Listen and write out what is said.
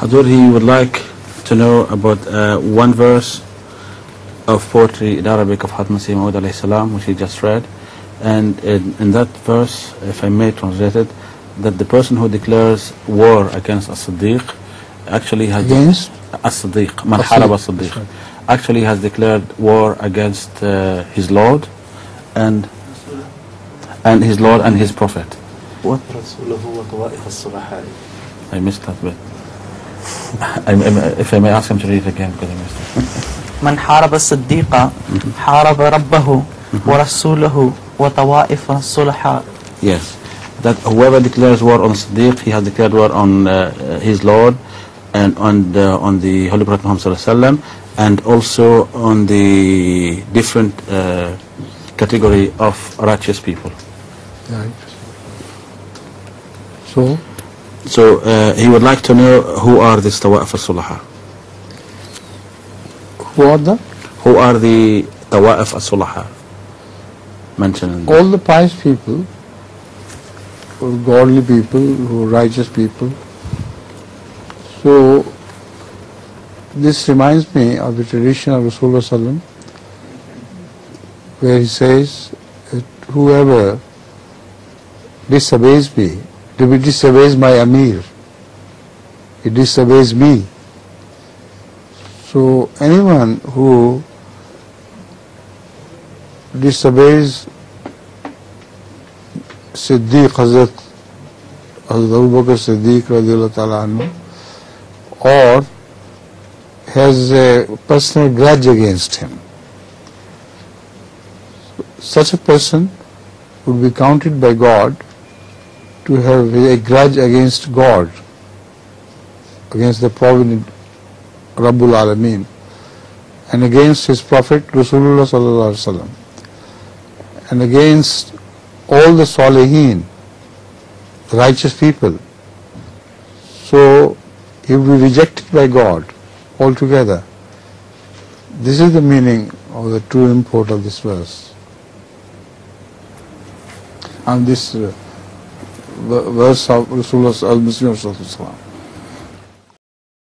Hadur, he would like to know about one verse of poetry in Arabic of Hadith Maud alayhi salam, which he just read. And in that verse, if I may translate it, that the person who declares war against as-Siddiq actually has against as-Siddiq, man haraba as-Siddiq, actually has declared war against his Lord and his Lord and his Prophet. What? I missed that bit. If I may ask him to read it again, because I missed it. Man haraba as-Siddiqa haraba rabbahu wa rasulahu wa tawa'if as-sulha. Yes, that whoever declares war on Siddiq, he has declared war on his Lord and on the Holy Prophet Muhammad sallallahu alaihi wasallam, and also on the different category of righteous people. Right. So he would like to know who are the Tawa'if as-Sulaha. Who are the? Who are the Tawa'if as-Sulaha mentioned? All the pious people, or godly people, who are righteous people. So this reminds me of the tradition of Rasulullah sallam, where he says that whoever disobeys me, he disobeys my Ameer, he disobeys me. So anyone who disobeys Siddiq, Hazrat Abu Bakr Siddiq radiyallahu ta'ala anhu, or has a personal grudge against him, such a person would be counted by God to have a grudge against God, against the provident Rabbul Alameen, and against his Prophet Rasulullah sallallahu alaihi wasallam, and against all the Salihin, the righteous people. So he will be rejected by God altogether. This is the meaning of the true import of this verse. And this verse of Rasulullah al-Muslim sallallahu alaihi wasallam.